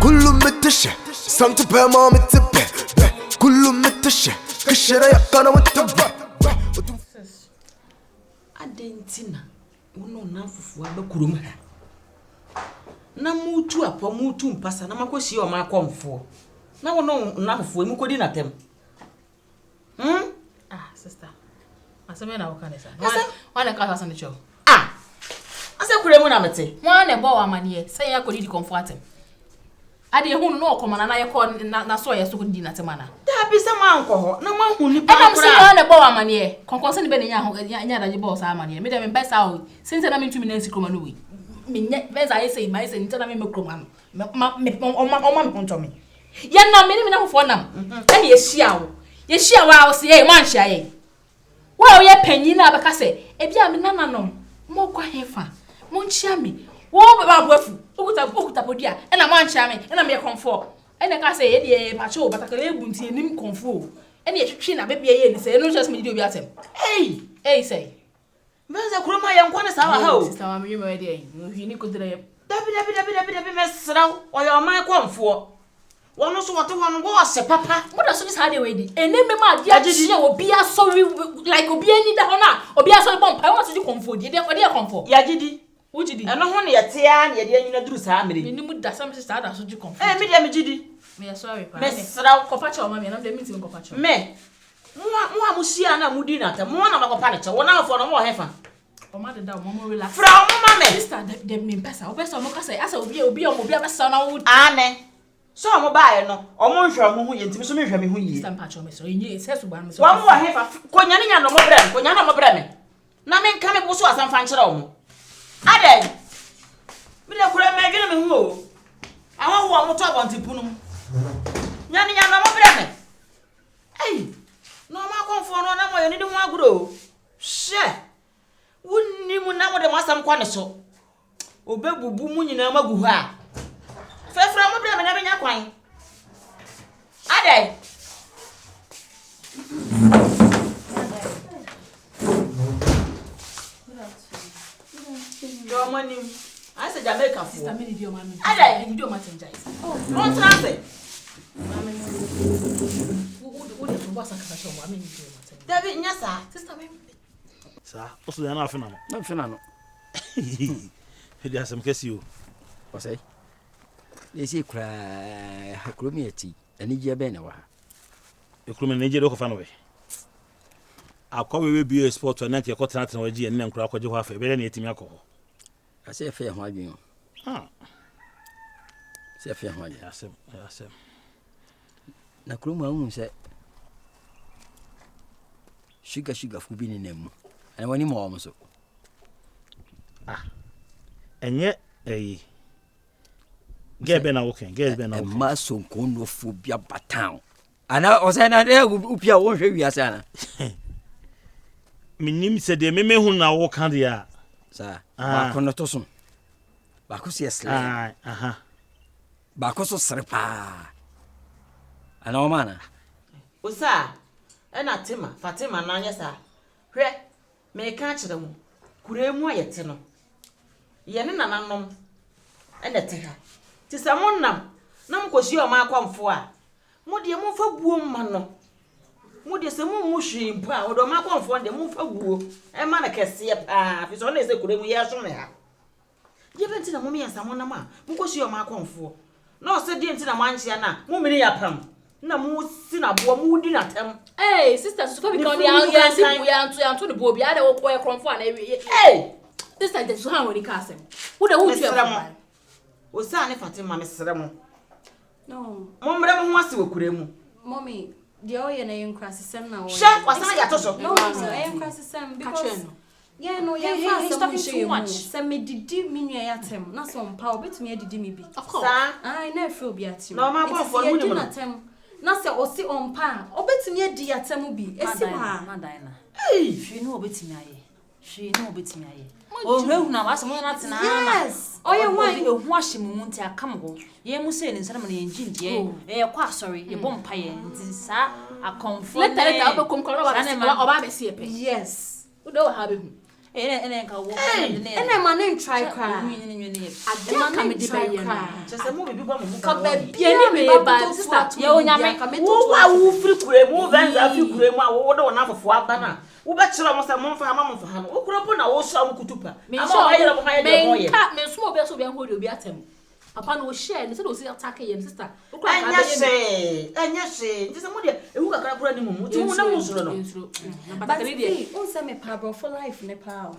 كله متشة سمت بما متبه كله متشة كشرة يقنا متبه adentina wono nafufu abakurum ha na mutu apo mutu mpasa na makosi o makomfo na wono nafufu emu kodi natem sister aseme na wokanesa wana ka sasa nicho ase kuremu na mete wana bo wa manie say ya kodi di comfort ade hunu no okoma na ye ko na so ye so di natem ana da bi se ma nko ho na ma hu ni pa kura na se wana bo wa manie konkonse ni be nya ho nya daje bo sa manie me de me besa o since na me ntumi na nsikroma no wi me nya besa ye say mai say ntina na me mekroma no ma me ponto me ye na me ni na ho fo nam e ye hia wa o se e man hia ye wa o ye panyin na abeka se e bia me nananom mo kwa hefa mo nchia me wo ba boafu okuta podia e na man hia me e na me comfort e na ka se ye de pacho batakale ebunti enim comfort e na ye hwehwe na bebia ye ni se e no just me di obi atem say benza kuroma ye nkwane sa wa ha o sister wa me yema we de no hwi ni kodere ye dabi mesraw o ye o man comfort wono so wote wono go ose papa moda so bisa de we di eneme ma dia hye obi asori like obi ani da hona obi asori bomb pa won so di comfort de comfort ya gidi ujidi eno ho ne ye tia ne ye de anyina duru sa mere me ni mu da sam sister da so di comfort me dia me gidi me sorry pa mesraw kopacha o ma me na de meeting kopacha me mo amusia na mudi na ta mo na makopa ne che wona afo no mo hefa o ma de da mo relax fra o ma me sister de me pesa o pesa mo ka say asa obi abesa na wo ane so mo bae no o mo nhwa mo hu ye ntimi so me hwa me hu yi stamp acho me so enye se so ba me so wa mo wa hefa konya ne nya no mo bre me na me nka me bo so asan fa nkyere o mo ade me le kura me gene me hu o awon wo mo to abontipu no nya ne nya no mo bre me no ma konfo no na mo yo ni de hu aguro she wunni mu na mo de masam kwa ne so obebubu mu nyina magu ha fefra mo bre me na benya kwan ade do mani I say Jamaica for sister me ni dio mami ade ni dio matenjai no trance mami wo de so bossa ka cho mami ni dio matenjai David nyasa sister me sa oso ya na afena no hedi asem kesi o osai esi kra hakromi ati ani je be na wa ekrome na je do ko fa no we akwawe bi sport na ke ko tana waji en nkura akwaje ho afa be na etimi akọ ase fe ho adwen se fe ho adwen asem na kromo ahun se sugar fu bi ni nemu ana wani mo mo so enye gebe na woken ma so kono fu bia batan ana osai na de upia wo hwe wiase ana minim se de meme hu na wo kan dia sa ba kono to so ba ko se sle ba ko so srepa ana o mana osa ena Fatima na anya sa hwe me ka kire mu kuremu ayete no ye ne nananom ena te ha ti samonam na mkosi o ma akwamfo a mo de mo fa buo ma no mo de se mo hwi mpa o do ma akwamfo de mo fa buo e ma na kese pa fi so na ese kuremu ye so ne ha ye benti na mo me samonam a mkosi o ma akwamfo na o se de enti na mo anchia na mo mini ya pam na mo si na bo mo di na tem sister so come because ya si ya anto de bo bia de wo ko e kromfo na sister de so han wori ka asem wo de wo tu e o sa ne Fatima me sere mo no mo mbre mo ho ase wakuremu mommy de o ye na yen krasesem na wo she wasana ya to so no yen krasesem because yeah no yeah he's talking too much say me didi minua yatem na so mpa obetumi adidi me bi of course I na feel bi atim no ma bo for mu ni na se osi ompa obetumi adi yatem bi esi ba madina hwe no obetumi aye o hwe na wase mo na tena yes oye why ehu ahye mu nti akam ho ye mu se ni nsana na yenjindie ye kwa sorry ye bompa ye nti sa akomfo later obekom ko oba be sie pe yes wo do ha be hu ene ka wo ene ma ne try cry Ade ka me de ba ye no. Just mo bibi gwa mo ka ka ba ba. bia ni me ba sister ye onyame Wo wa wo firi kure mu venza firi kure mu a wo de wona fofo aba na. Wo be kire mo se mo mfa ma mo mfa ha no. Wo kure po na wo so am kutupa. Ama wa yere mo ha ye de mo ye. Me sumo be so be ho de obi atem. Papa no share, say do see attack ye sister. Wo kra ka be anya she. Nti se mo de ehu kakra kura ni mu. Ti mo na mo suro no. Na but battery de. on say me pa bro for life ne pa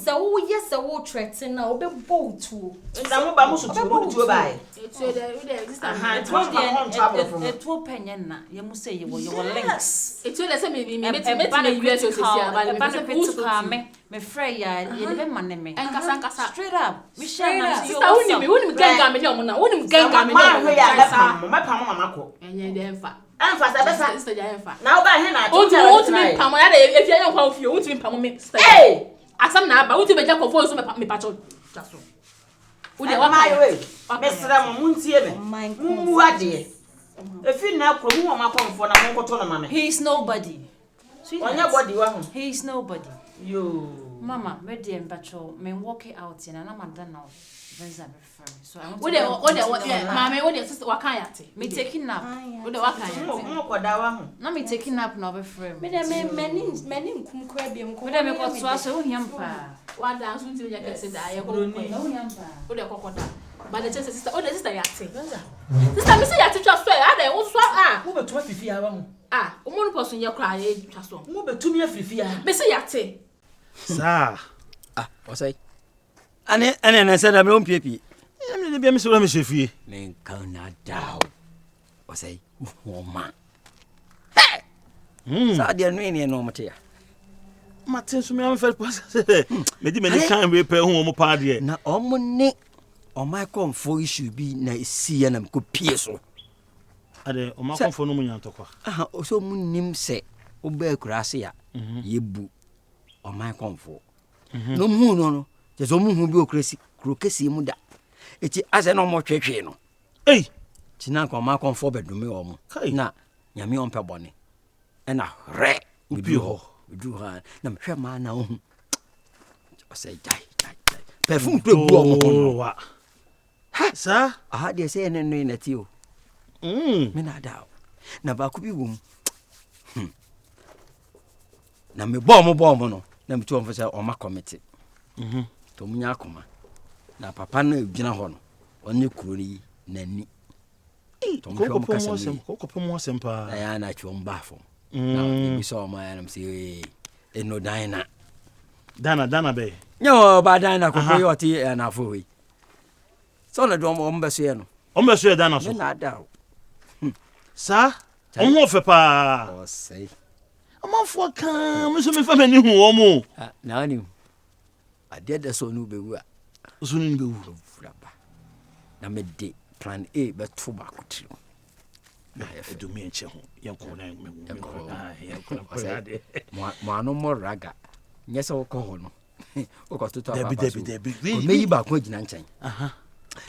so wo yes wo threaten na obe bold to Nda mo ba mo so ti mo ti ba e. So the sister. Aha, ti mo ba ho trouble from. etuo penye na ye mu say ye wo links It's you say me US so me frey ya ye de be mane me Nkasa. straight up we share na see Sister woni ganga me de omo na. Woni ganga me de. Ma hwe ya lepa mo ma pa mo mama ko. Enye de emfa. Emfa sa be sa. Sister ja emfa. Na wo ba he na Won't me pam ya de efia ye nkwa ofie. Won't me pam me sister. Hey! Asam na aba. Won't me ja kofo so me pacho. Taso. Wo de wa Ma kai. we. Me sra mo muntie me. Mu ade. Efi na kro mu ma konfo na mo nkoto no ma me. he is nobody Onya body wa ho. he is nobody Yo. mama me de mbacho me walk it out na madam now venza be free so I want Wo de mama wo de sister wa kan ya te. me taking nap Wo de wa kan ya te. Mo koda wa ho. na me taking nap na be free me de meni nkum kwa biem ko me de me ko so aso hiam pa Wa da so nti ya kese da ya ko. hiam pa Wo de kokoda. But the sister, oh the sister ya te. Sister me say ya te twa so ya da wo so Wo betuma fifi ya wa ho. Omo no person ye kra ye twa so. Wo betumi afifi ya. Me say ya te. Sa. Osai. Ane say na me on piepi. Me de bia me so me chefie. Men Canada. Osai. Oma. Sa de no ene no mate ya. Martin so me am first pass. Me di me ni kan we pe hu mo pa de. Na omo ne o my comfort issue bi na esi ya na ko pie so. Ade o ma konfo no mu nyan tokwa. O so mu nim se o ba kurase ya. Yebu o my comfort. No mu no je so mu hu bi o krokesi mu da. Eti ase no mo twetwe no. Ei, Tina ko ma comfort bedumi o mu. Na nyame on pe bone. E na re bi ho. Du ha na me hwe ma na o hu. O say dai. Perfume to bu o mo wa. Sa? Aha de say ene no ina ti o. Me na da. Na ba ku bi wom. Na me bo mo no. Na me to on say o ma committee. To munya akoma. Na papa na gina ho no. Onye kuro ni nani. To mo hwe mo kasa mi. Ko mo sempa. Ya na chi on ba fo. Na bi so ma ya na say eno dina. Dana be. Nyo ba dina ko ko yoti na fo wi. So na do mo mbeso ye no. O mbeso ye dana so. Me na da. Sa? O mo fe pa. O sei. Amanfo kan, me so me fa mani hu o mo. Na ani. Ade da so no be wu a. So ni be wu. Fraba. Na me de plan A be to ba ko tiri. Na e do me enche ho. Yen ko na me wu. Yen ko na ade. Mo anu mo raga. Nyese wo ko ho no. O ko toto ba. Debi. Ko meyi ba ko gina nchen.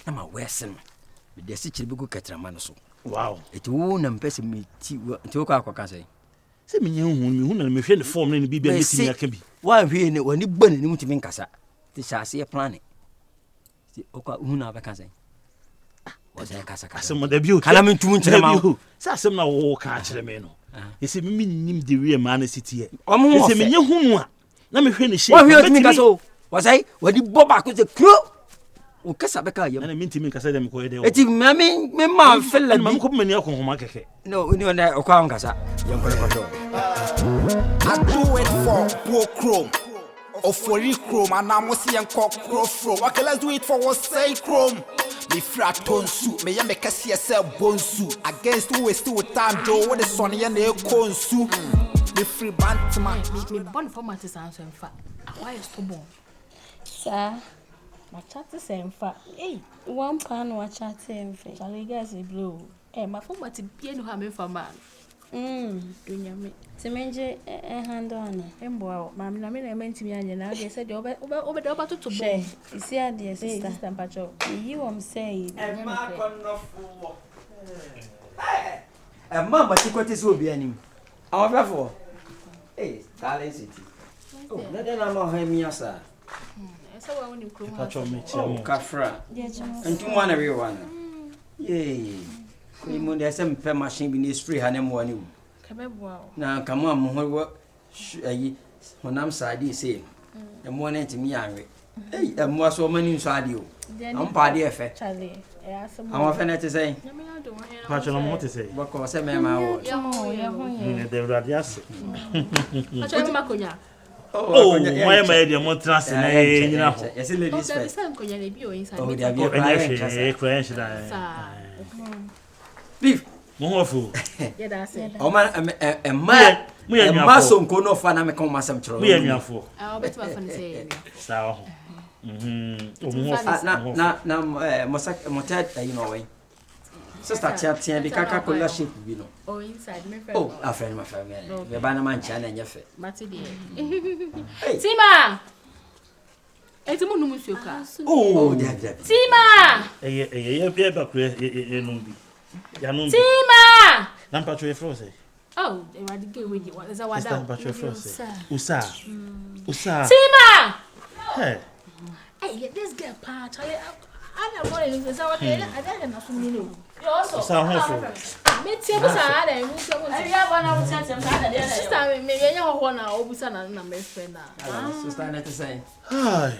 Na ma wesen. Me de si chiri bi ko katrama no so. Wow. Eti wo na mpese me ti nti wo ka akwa say. Se me nyen hu na me hwe ne form na ni bibia metimi aka bi. Wa hwe ne wani gbani ni mutimi nkasa. Ti shase e plan. Ti o ka hu na ba ka say. Wa say kasa. Asem da bi o. Kana me ntumu nkyere ma. Sa asem na wo ka kire me no. Ese me nim de wie ma na city e. Ese me nyen hu no a na me hwe ne she. Wa hwe otimi nkasa o. Wa say wani boba ko se kro. O kasa be ka yam. Na me ntimi nkasa dem ko e de o. Eti me ma fella ma ko mani akon homa keke. No, ni ona o kwa nkasa. Yam ko ko. I do it for Pro Chrome. Or for Chrome, and I'm see and call Chrome. Okay, let's do it for what say Chrome. Me fraton suit, me make a CSL bone suit. Against who is still with time, Joe, what the Sonny and the corn suit. Me free band man. Me born format is answer in fact. Why is to born? Sir, my chat is in fact. Hey, one pan watch chat in fact. Charlie guys is blue. Eh, my format is bien no have for man. Dunya me. Timenje hand on. Embo, mama na me na me ntimi anye na dey say dey oba to born. You see how dear sister. Sister Pacho. You am say. Mama ti kwete so obi anim. Awon fefo. Talent city. Oh, let them know how me asa. So I want to come. Patch on me, Oh, Kafra. And to one everyone. Yay. We mun there some pen machine be free hanem one. Now come on, what when I'm sad, say. And one to me angry. Hey, and more so many inside you. I'm party effect. Charlie. I'm often to say. Patch on what to say. What cause a man my own? The radias. Oh, why am I the more trust in a yes, ladies first. Oh, there be a beef. More fool. Yeah, that's it. Oh, man, a man, we are muscle, go no fun. I'm a commercial trouble. We are your fool. I'll bet my friend say. So, now, Motet, you know, Sister Chapter, the Coca-Cola ship, you know. Oh, inside me. Oh, a friend, my family. The Banaman Chan and your fit. Matty. Tima! It's a moon with your car. Oh, dear. Tima! Tima! Lampatry frozen. Oh, they were the gay with you. What is our Lampatry frozen? Usa. Tima! Hey, this girl, part. I don't know if it's our day. I don't know from you. You also sound hopeful. Meet you, I have 1 hour sister. Maybe I have 1 hour. Obusan and my friend. Sister, let us say. A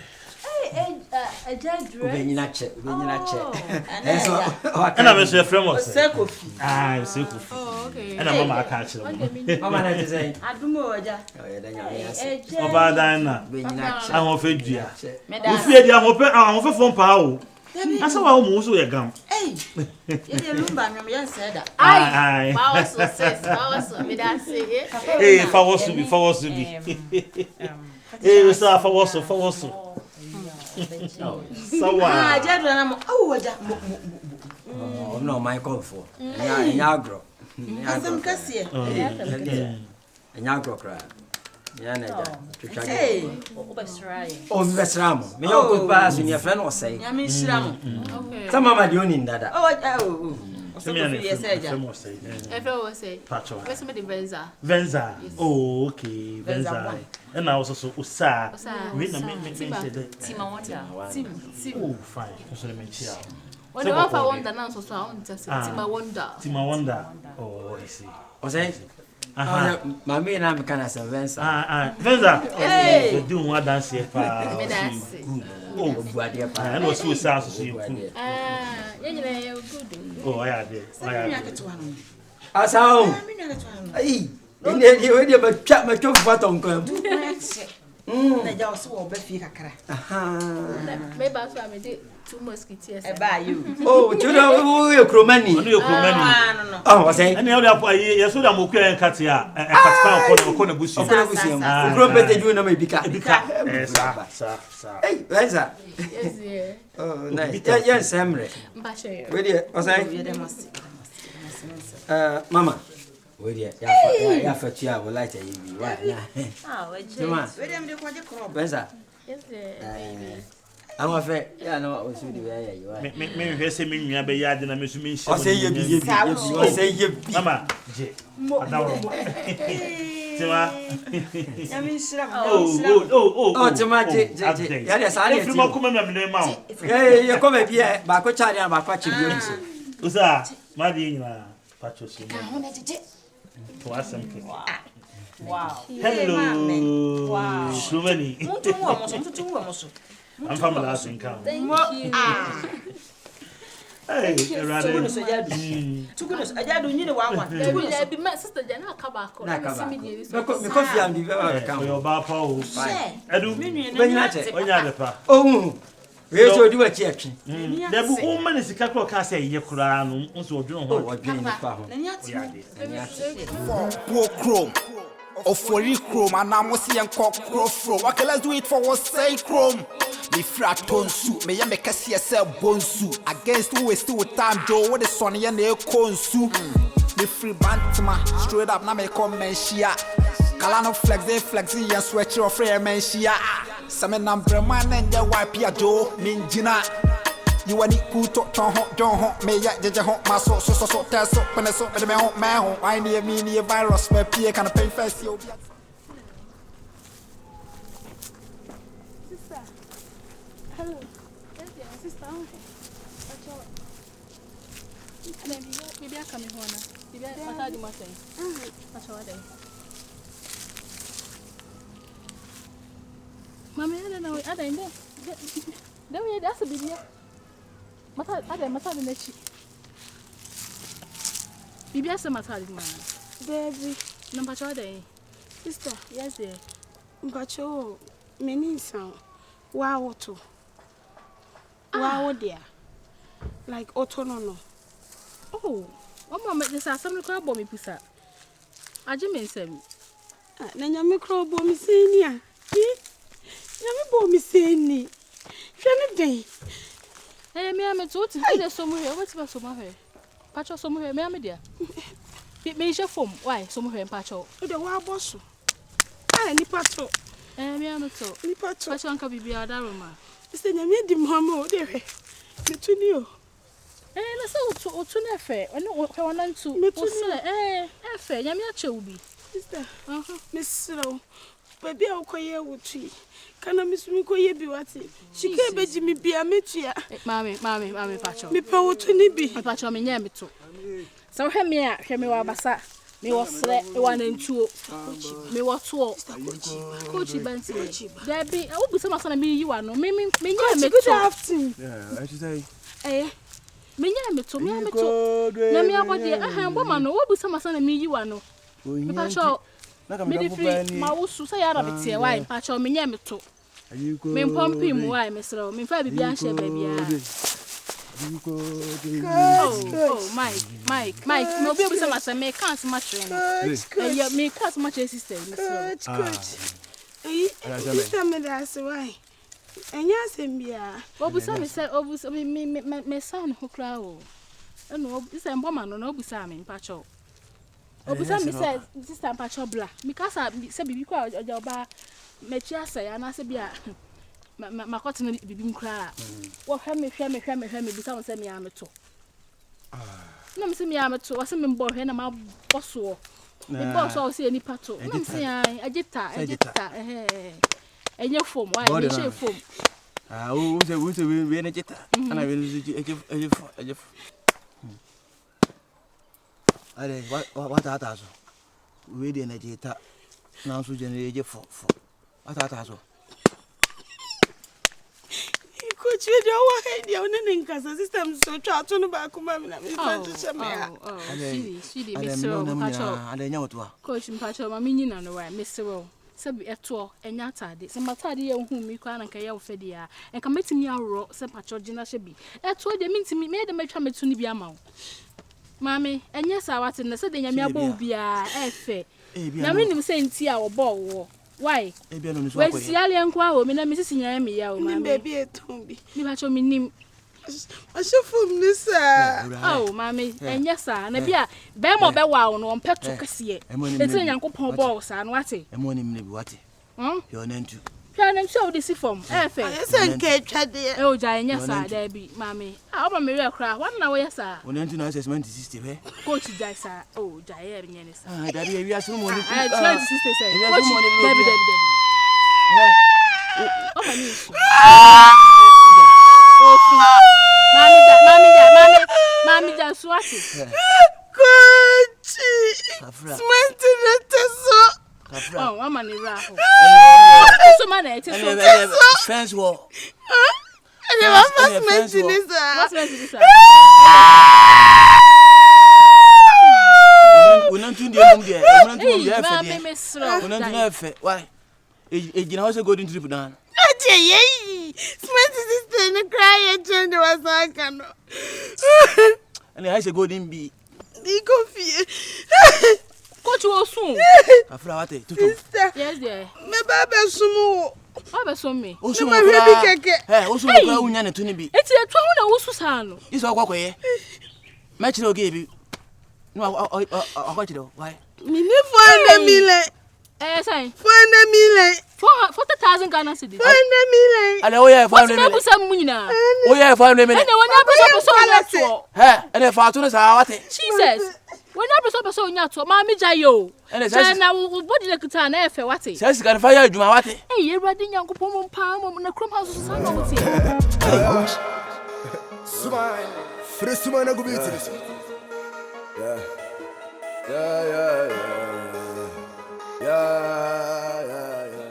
and I was your friend was circle. Ah, circle. Oh, okay. And I'm a catcher. Mama, let us say. I do more. Over Diana. I'm of it, dear. If you are open, I'm of a phone power. That's how I almost a gum. Hey, you remember me said that. I also says, also, me that say, hey, if I was to be, hey, we saw for was so. So, oh, no, my call for. Yagro. Some Cassia. And Yagro cry. Hey, oh, Miss Ram. May you go pass when your friend was saying. I mean, Shram. Some mama doing in that. Oh, if I was say, where's somebody Venza. Oh, okay, Venza. And I was also Usa. Tima Wonder. Oh, fine. Also, let me cheer. When I wonder now, so sound just Tima Wonder. Tima Wonder. Oh, I see. Was I? Mammy and I'm kind of Venza. Venza. Hey, do one dance here. Oh, dear. I know suicide. Oh, I had it. I saw. Hey, you already have a chat my top bottom. They just will be figure. Maybe I did 2 musketeers. By you. Oh, you know, you're crewman. Oh, was I? And the other yes, so I'm okay and Katia. A cat on the bush. Grow better, you know, maybe. Hey, Venza. Yes, oh, nice. Yes, Emre. Wait, was I? Mama. Wait, yeah, for you, I will like to you. Venza. Yes, I'm afraid, yeah, no, I was with you. Maybe say me, I be yard and I miss me. I say you, say you, Mama. Oh, Timothy, yes, I didn't come in the mouth. Yeah, you come here, back with Charlie and back what you do. Who's that? My dear, Patches. Wow. Hello. Wow. So many. I'm from the last income. Hey, rather. To goodness, I don't need one. Be my sister Jana Kabako. Because I'm the your bapa. I do mean when you're oh, we also do a church. There be woman is a couple of cars a year crown, also doing what doing the farm. Poor chrome. Or for you chrome and I must see and cock crow from. Okay, let's do it for what's say chrome. Me fraton suit, me make a CSL bone suit. Against who is still with time, Joe, what is Sonny and the cone suit. Me free bantama, straight up, now me come menshia. Kalano flexing, and sweat your frame menshia. Some number man and your wipe ya Joe, Minjina. You want it cool to don't hot, me ya, did you hot my so test up when I saw the man, I near me near virus, my peer can pay first. Sister. Hello. Yes, dear. Sister, okay. That's all. Maybe I come in here now. Maybe I thought you must say. That's all day. Mammy, I don't know. I don't know. That's a video. Mata the next. Maybe I say Mata the man. Baby. Number 2 day. Sister. Yes, dear. But you, many sound. Wow, too. Wow, dear. Like autonomo. Oh, Mama, this is some crab bomb, Pisa. I just mean, Sam. Then you make crowd bomb, senior. You bomb, senior. Shall day. Hey, me, I'm told to tell somewhere. What's about some hair? Patch of somewhere, me, dear. It may your form. Why, somewhere in Patch of the wild boss. I need Patch. Me, I'm told. Me, Patch, Uncle be a daruma. It's the name of the mamma, dear. To you. Let's go to Nefe. I know what I want to. Me too. Efe, Yamia Chobi. Sister, Miss Slow. Baby, I'll call you with you. Can I miss me call you be what? She can't be Jimmy be a metia. Mammy, Pacho. Me power to Nibby. Pacho, me near me too. So, hear me Wabasa. Me was 1 and 2. Me was 2. Coachy Benson. Debbie, I will be some son of me. You are no. Me, good afternoon. Yeah, I should say. Me me to na me abodi woman no wo bu sama sana me yi wa no me pa cho me di free ma wo su say ya rabetie why pa cho me nya me to me pompi mu why me sro me fa bibia nhye ba bia oh Mike me obi bu sama sana me can't match no yeah me can't match sister me sro sister me that's why. And yes, Mbia. Obusa me say obusa me son who cry o. No, this am woman no obusa me pacho. Obusa me say sister pacho bla. Because I say bibi kwa oba me chia say ana say bia makoti no bibi nkra. Wo hwe me bisa say me ameto. Na me say me ameto, wo say me mbo hwe na ma boso. Me boso o say ni pato. Na me say agita. Enye form why me share form who's we na jeta ana we ale what ata so we dey na jeta na so je for what ata so coach we dey wa head ya oni nkasa system so twa to no ba kuma me na me fa to se me ya she me so pacho ale nya oto coach mpacho ma me nyina no why me so sabi eto enya atade se matade ye hu mi kwa na nka ye ofede ya enka metimi awro se pacho gina hye bi eto de mintimi me de matwa metu ni bi ama wo mami enya sa wate na se de nya mi abo bia efe na me nim se nti a obo wo why we si ale nkwa wo mi na mi sisi nya mi ya wo mami baby eto bi mi pacho mi nim ashefum ni sa oh mami enya sa na bia be mo be wa wo no ompeto kese eti nyankopon ball sa no wate emoni mne bi wate yo nantu o de si form efe ese nke twade o ja enya sa da bi mami oba me we kra wan na wo yesa o nantu na assessment 60 he coach ja sa o ja ye bi nyene sa da bi wi aso mo ni 2060 say coach David oba ni Mami ja swati. Kochi. Smenti neteso. Oh, mama ni raho. So man e teso. Fence wall. Ene ma smenti nisa. What's smenti nisa? Unantu ndi mum dia. Unantu mum dia fe dia. Mami mesro. Unantu na fe. Why? Ejina ho se golden trip down. Yey, smart sister no cry and was like no. And I say golden be. Di coffee. Coach wo sun. Afra wate tutu. Yes dear. Me baba sumu. Baba sumu. O sumu kra. Eh, o sumu kra unya ne tuni bi. Eti etu hu na wo su sa no. Iso akwakoye. Ma chire oge bi. No akwachido. Why? Me ne 400 million. Say 400 million. 40,000 Ghana cedis. 400 million. Ale o ye 400 million. What's the busa munyina? O ye 400 million. And when you busa so na to. He, and if I tell us how what? Jesus. When you person nya to ma me jayo. Ene say na wo body na kita na efe wate. Say sika fa ya adwuma wate. Eh Ewurade Nyankopon mo pa mo na krom house so sa na mo tie. Smile. Free smile na go be it. Yeah.